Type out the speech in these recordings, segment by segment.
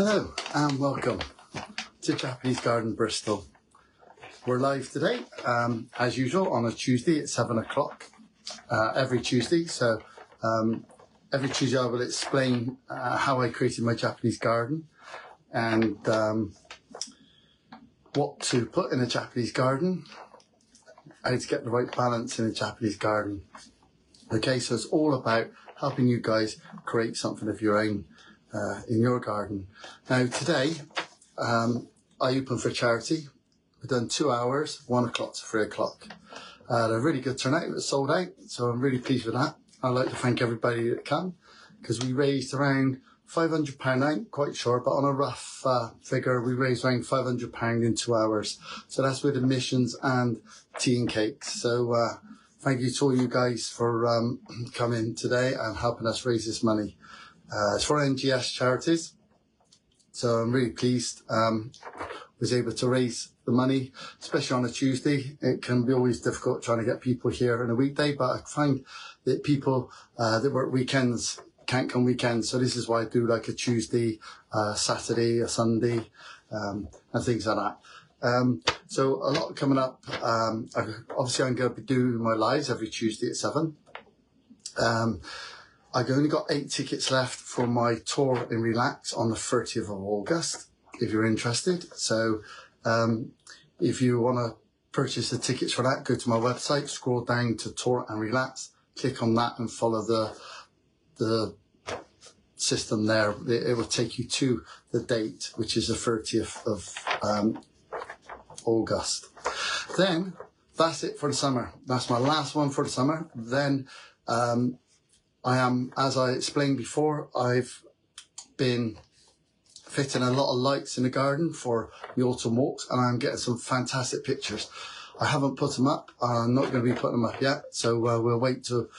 Hello and welcome to Japanese Garden Bristol. We're live today, as usual, on a Tuesday at 7 o'clock, every Tuesday. So every Tuesday I will explain how I created my Japanese garden and what to put in a Japanese garden, how to get the right balance in a Japanese garden. Okay, so it's all about helping you guys create something of your own in your garden. Now today, I open for charity. We've done 2 hours, 1 o'clock to 3 o'clock. Had a really good turnout. It was sold out, so I'm really pleased with that. I'd like to thank everybody that came, because we raised around £500, I ain't quite sure, but on a rough figure, we raised around £500 in 2 hours. So that's with admissions and tea and cakes. So thank you to all you guys for coming today and helping us raise this money. It's for NGS charities, so I'm really pleased was able to raise the money, especially on a Tuesday. It can be always difficult trying to get people here on a weekday, but I find that people that work weekends can't come weekends, so this is why I do like a Tuesday, Saturday, a Sunday, and things like that. So a lot coming up. Obviously I'm going to be doing my lives every Tuesday at 7. I've only got 8 tickets left for my tour in Relax on the 30th of August, if you're interested. So if you want to purchase the tickets for that, go to my website, scroll down to Tour and Relax, click on that and follow the system there. It will take you to the date, which is the 30th of August. Then that's it for the summer. That's my last one for the summer. Then I am, as I explained before, I've been fitting a lot of lights in the garden for the autumn walks, and I'm getting some fantastic pictures. I haven't put them up. I'm not going to be putting them up yet, so we'll wait till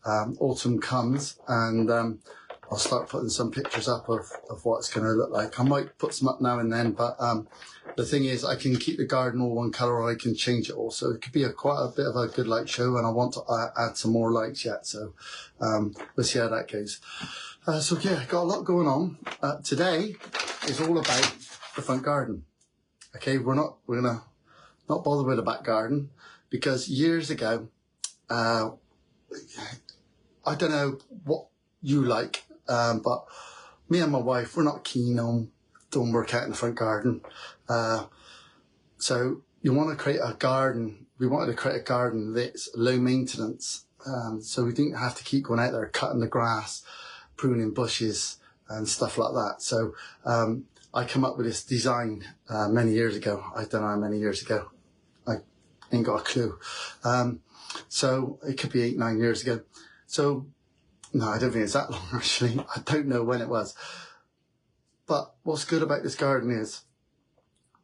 autumn comes, and I'll start putting some pictures up of what it's going to look like. I might put some up now and then, but the thing is, I can keep the garden all one colour, or I can change it all. So it could be quite a bit of a good light show, and I want to add some more lights yet. So we'll see how that goes. So yeah, got a lot going on. Today is all about the front garden. Okay, we're gonna not bother with the back garden, because years ago, I don't know what you like, but me and my wife, we're not keen on doing work out in the front garden. So you want to create a garden. We wanted to create a garden that's low maintenance. So we didn't have to keep going out there cutting the grass, pruning bushes and stuff like that. So I came up with this design many years ago. I don't know how many years ago. I ain't got a clue. So it could be 8, 9 years ago. So no, I don't think it's that long actually. I don't know when it was. But what's good about this garden is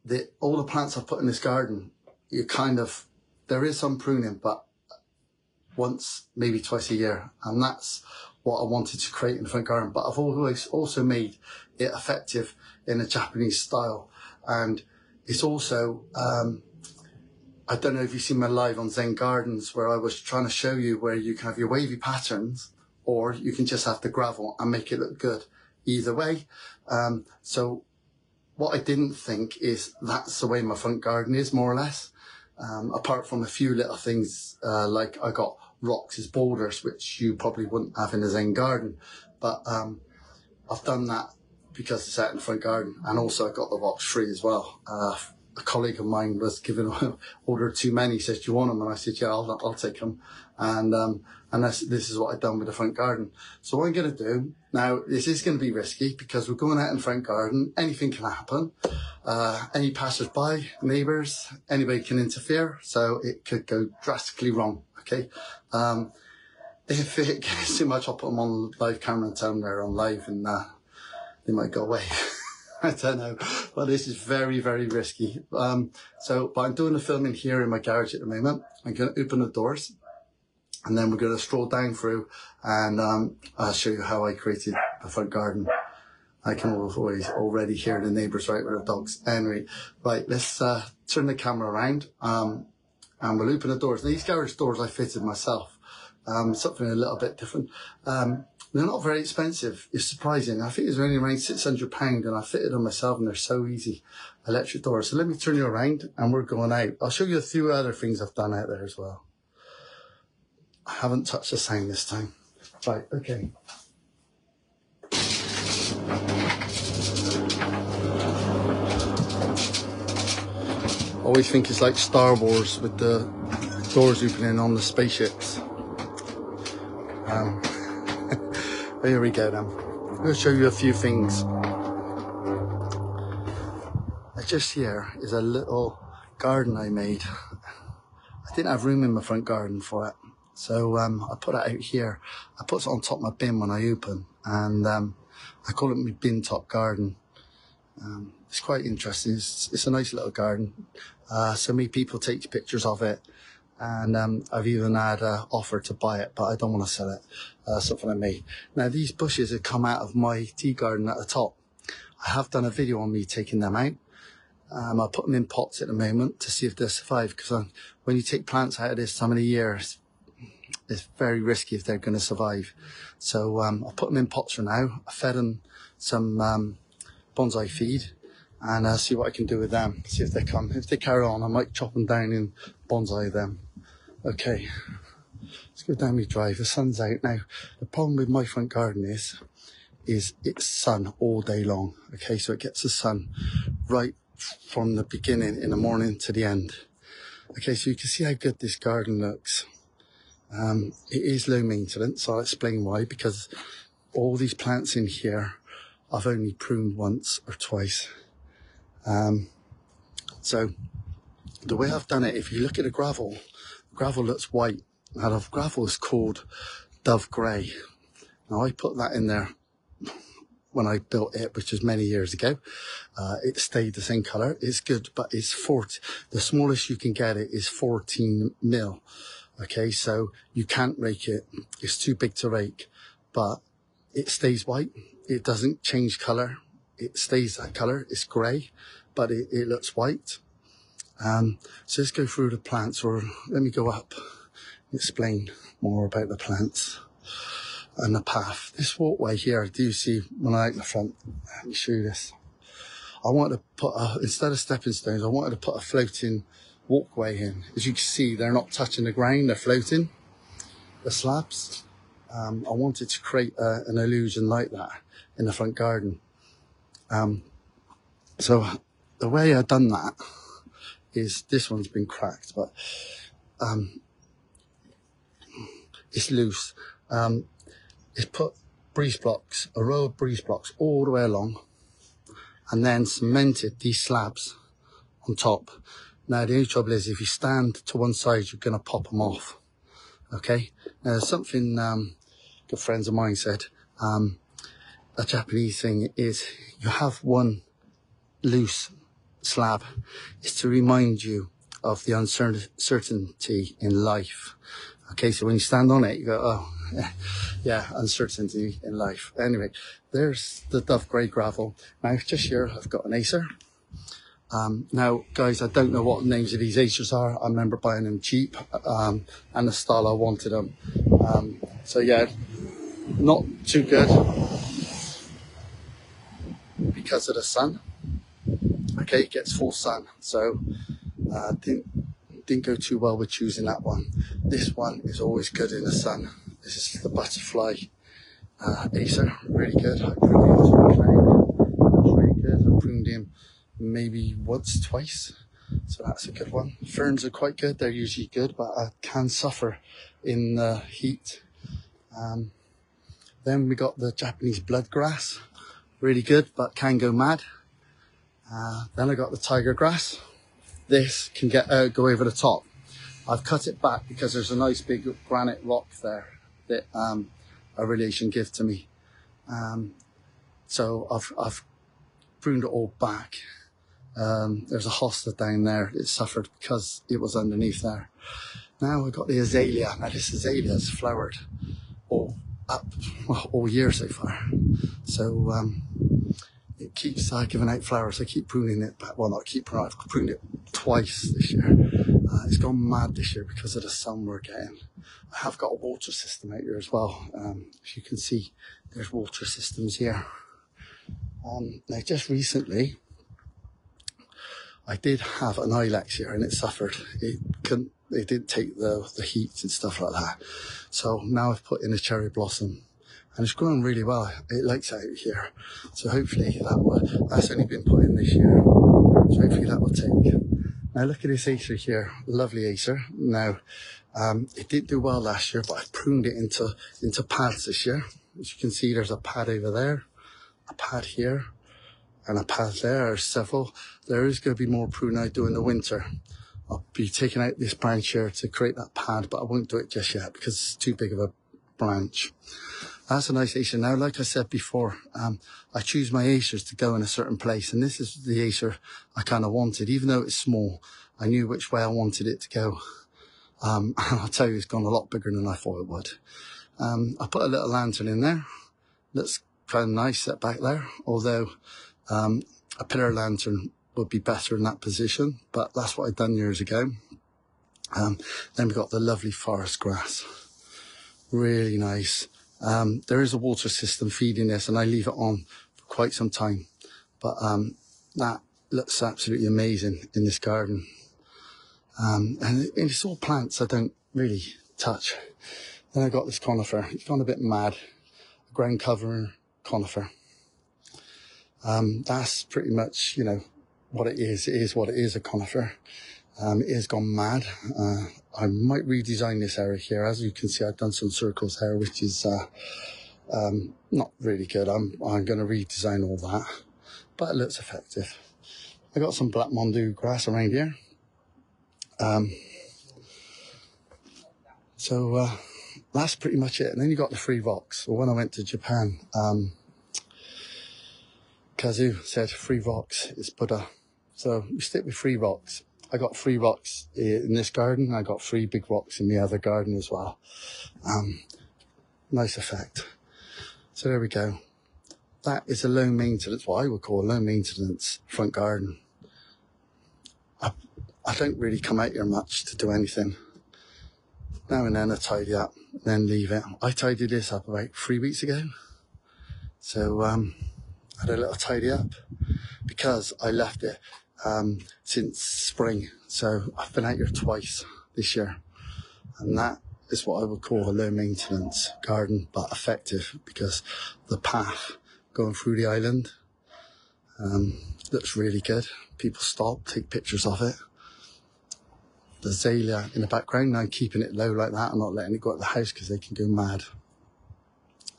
that all the plants I've put in this garden, there is some pruning, but once, maybe twice a year. And that's what I wanted to create in the front garden. But I've always also made it effective in a Japanese style. And it's also, I don't know if you've seen my live on Zen Gardens, where I was trying to show you where you can have your wavy patterns, or you can just have the gravel and make it look good. Either way. So what I didn't think is that's the way my front garden is, more or less. Apart from a few little things, like I got rocks as boulders, which you probably wouldn't have in a Zen garden. But I've done that because it's out in the front garden. And also I got the rocks free as well. A colleague of mine was ordered too many. He says, do you want them? And I said, yeah, I'll take them. And this is what I've done with the front garden. So what I'm going to do now, this is going to be risky because we're going out in the front garden. Anything can happen. Any passers-by, neighbours, anybody can interfere. So it could go drastically wrong. Okay. If it gets too much, I'll put them on live camera and tell them they're on live, and they might go away. I don't know, but this is very, very risky. But I'm doing the filming here in my garage at the moment. I'm going to open the doors, and then we're going to stroll down through, and I'll show you how I created the front garden. I can always already hear the neighbours right with the dogs. Anyway, right, let's turn the camera around, and we'll open the doors. These garage doors I fitted myself. Something a little bit different. They're not very expensive. It's surprising. I think it's only around £600 and I fitted them myself and they're so easy. Electric doors. So let me turn you around and we're going out. I'll show you a few other things I've done out there as well. I haven't touched the sound this time. Right, okay. Always think it's like Star Wars with the doors opening on the spaceships. Here we go then. I'm going to show you a few things. Just here is a little garden I made. I didn't have room in my front garden for it. So I put it out here. I put it on top of my bin when I open. And I call it my bin top garden. It's quite interesting. It's a nice little garden. So many people take pictures of it. And I've even had an offer to buy it, but I don't want to sell it. Something I made. Now these bushes have come out of my tea garden at the top. I have done a video on me taking them out. I put them in pots at the moment to see if they survive, because when you take plants out of this time of the year, it's very risky if they're going to survive. So I put them in pots for now. I fed them some bonsai feed and see what I can do with them. See if they come. If they carry on, I might chop them down and bonsai them. Okay, let's go down my drive. The sun's out now. The problem with my front garden is it's sun all day long. Okay, so it gets the sun right from the beginning in the morning to the end. Okay, so you can see how good this garden looks. It is low maintenance. I'll explain why, because all these plants in here I've only pruned once or twice. So the way I've done it, if you look at the gravel looks white. Now the gravel is called Dove Grey. Now I put that in there when I built it, which was many years ago. It stayed the same colour. It's good, but it's 40. The smallest you can get it is 14 mil. Okay, so you can't rake it. It's too big to rake, but it stays white. It doesn't change colour. It stays that colour. It's grey, but it looks white. So let's go through the plants, or let me go up and explain more about the plants and the path. This walkway here, I do see when I out in the front. Let me show you this. I wanted to put instead of stepping stones, I wanted to put a floating walkway in. As you can see, they're not touching the ground, they're floating, the slabs. I wanted to create an illusion like that in the front garden. So the way I've done that is, this one's been cracked, but it's loose. It's put breeze blocks, a row of breeze blocks all the way along, and then cemented these slabs on top. Now the only trouble is, if you stand to one side, you're going to pop them off. Okay. Now something good friends of mine said, a Japanese thing is, you have one loose slab, is to remind you of the uncertainty in life. Okay, so when you stand on it, you go, oh, yeah, uncertainty in life. Anyway, there's the Dove Grey gravel. Now, just here, I've got an Acer. Now, guys, I don't know what names of these Acers are. I remember buying them cheap, and the style I wanted them. So, yeah, not too good because of the sun. Okay, it gets full sun, so didn't go too well with choosing that one. This one is always good in the sun. This is the Butterfly Acer, really good. I pruned him really good. I pruned him maybe once, twice, so that's a good one. Ferns are quite good, they're usually good, but I can suffer in the heat. Then we got the Japanese bloodgrass, really good, but can go mad. Then I got the tiger grass. This can go over the top. I've cut it back because there's a nice big granite rock there that a relation gave to me. So I've pruned it all back. There's a hosta down there. It suffered because it was underneath there. Now I've got the azalea. Now this azalea has flowered all year so far. So it keeps giving out flowers. I keep pruning it back. Well, not keep pruning it. I've pruned it twice this year. It's gone mad this year because of the sun we're getting. I have got a water system out here as well. As you can see, there's water systems here. Now, just recently, I did have an ilex here and it suffered. It didn't take the heat and stuff like that. So now I've put in a cherry blossom and it's growing really well. It likes it out here. So hopefully that's only been put in this year. So hopefully that will take. Now look at this acer here, lovely acer. Now, it did do well last year, but I pruned it into pads this year. As you can see, there's a pad over there, a pad here, and a pad there. There's several. There is going to be more pruning I do in the winter. I'll be taking out this branch here to create that pad, but I won't do it just yet because it's too big of a branch. That's a nice acer. Now, like I said before, I choose my acers to go in a certain place, and this is the acer I kind of wanted. Even though it's small, I knew which way I wanted it to go. And I'll tell you, it's gone a lot bigger than I thought it would. I put a little lantern in there. Looks kind of nice set back there, although a pillar lantern would be better in that position, but that's what I'd done years ago. Then we've got the lovely forest grass. Really nice. There is a water system feeding this and I leave it on for quite some time, but that looks absolutely amazing in this garden. And it's all plants I don't really touch. Then I got this conifer. It's gone a bit mad. A ground covering conifer. That's pretty much, you know, what it is. It is what it is, a conifer. It has gone mad. I might redesign this area here. As you can see, I've done some circles here, which is not really good. I'm going to redesign all that, but it looks effective. I got some black mondu grass around here. So that's pretty much it. And then you got the free rocks. Well, when I went to Japan, Kazu said free rocks is Buddha. So we stick with free rocks. I got 3 rocks in this garden. I got 3 big rocks in the other garden as well. Nice effect. So there we go. That is a low maintenance, what I would call a low maintenance front garden. I don't really come out here much to do anything. Now and then I tidy up, then leave it. I tidied this up about 3 weeks ago. So I had a little tidy up because I left it since spring. So I've been out here twice this year. And that is what I would call a low maintenance garden, but effective because the path going through the island looks really good. People stop, take pictures of it. The azalea in the background, now keeping it low like that and not letting it go at the house because they can go mad.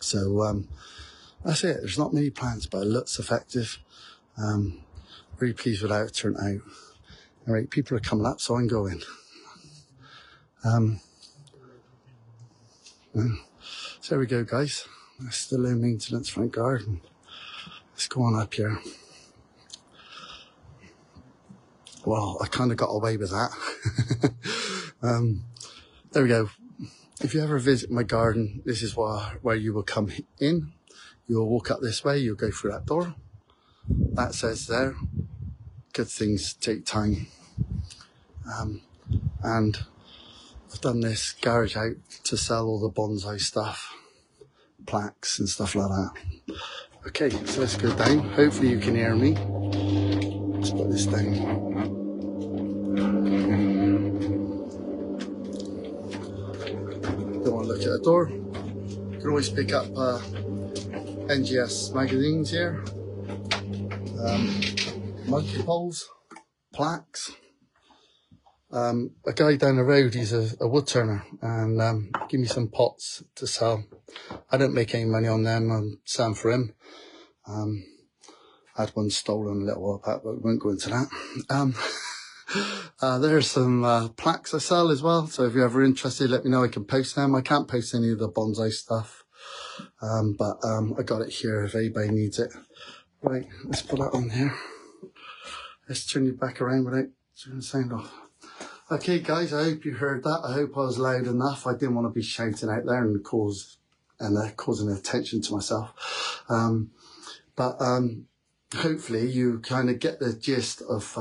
So that's it. There's not many plants, but it looks effective. Really pleased with how it turned out. All right, people are coming up, so I'm going. So there we go, guys. That's the low maintenance front garden. Let's go on up here. Well, I kind of got away with that. There we go. If you ever visit my garden, this is where you will come in. You'll walk up this way, you'll go through that door. That says there, good things take time. And I've done this garage out to sell all the bonsai stuff, plaques and stuff like that. Okay, so let's go down. Hopefully you can hear me. Let's put this down. Don't want to look at the door. You can always pick up NGS magazines here. Monkey poles, plaques. A guy down the road, he's a wood turner, and give me some pots to sell. I don't make any money on them. I'm selling for him. I had one stolen a little while back, but we won't go into that. There's some plaques I sell as well, so if you're ever interested, let me know. I can post them. I can't post any of the bonsai stuff, but I got it here if anybody needs it. Right, let's put that on here. Let's turn you back around without turning the sound off. Okay, guys, I hope you heard that. I hope I was loud enough. I didn't want to be shouting out there and causing attention to myself. hopefully you kind of get the gist of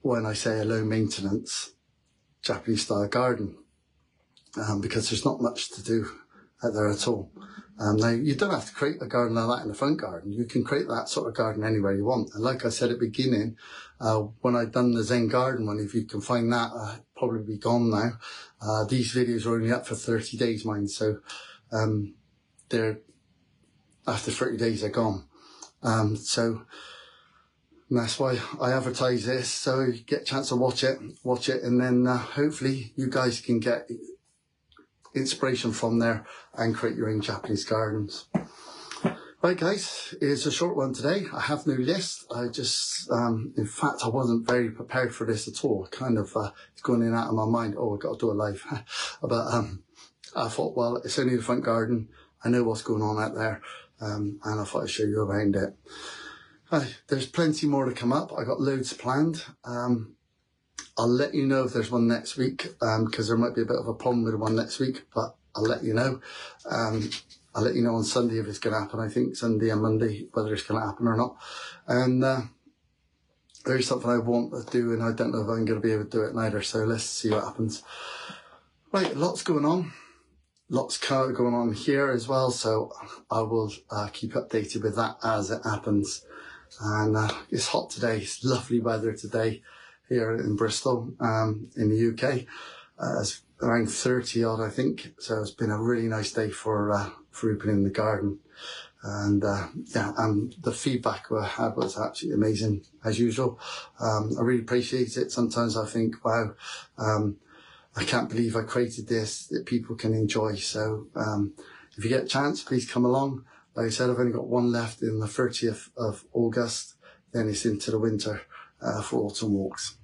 when I say a low maintenance Japanese style garden, because there's not much to do out there at all. Now, you don't have to create a garden like that in the front garden. You can create that sort of garden anywhere you want. And like I said at the beginning, when I'd done the Zen garden one, if you can find that, probably be gone now. These videos are only up for 30 days, mind. So they're after 30 days, they're gone. So that's why I advertise this. So you get a chance to watch it, and then hopefully you guys can get inspiration from there and create your own Japanese gardens. Right guys, it's a short one today. I have no list. I just, in fact, I wasn't very prepared for this at all. Kind of, it's going in and out of my mind. Oh, I've got to do a live. But I thought, well, it's only the front garden. I know what's going on out there. And I thought I'd show you around it. There's plenty more to come up. I got loads planned. I'll let you know if there's one next week, because there might be a bit of a problem with the one next week, but I'll let you know. I'll let you know on Sunday if it's going to happen. I think Sunday and Monday, whether it's going to happen or not. And there's something I want to do, and I don't know if I'm going to be able to do it neither. So let's see what happens. Right, lots going on. Lots going on here as well. So I will keep updated with that as it happens. And it's hot today. It's lovely weather today here in Bristol, in the UK. It's around 30 odd, I think. So it's been a really nice day for opening the garden. And yeah, and the feedback we had was absolutely amazing as usual. I really appreciate it. Sometimes I think, wow, I can't believe I created this that people can enjoy. So if you get a chance, please come along. Like I said, I've only got one left in the 30th of August. Then it's into the winter for autumn walks.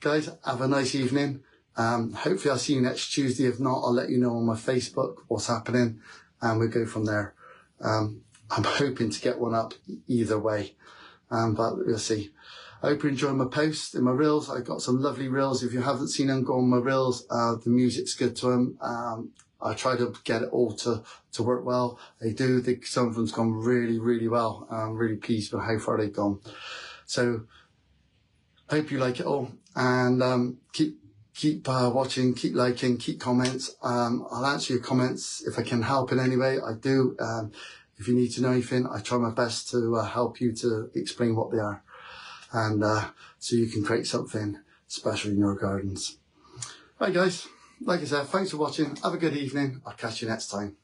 Guys, have a nice evening. Hopefully I'll see you next Tuesday. If not, I'll let you know on my Facebook what's happening, and we'll go from there. I'm hoping to get one up either way, but we'll see. I hope you enjoy my posts and my reels. I've got some lovely reels. If you haven't seen them, go on my reels. The music's good to them. I try to get it all to work well. They do. Some of them's gone really, really well. I'm really pleased with how far they've gone. So I hope you like it all, and keep watching, keep liking, keep comments. I'll answer your comments if I can help in any way. I do. If you need to know anything, I try my best to help you to explain what they are, and so you can create something special in your gardens. Right guys, like I said, thanks for watching. Have a good evening. I'll catch you next time.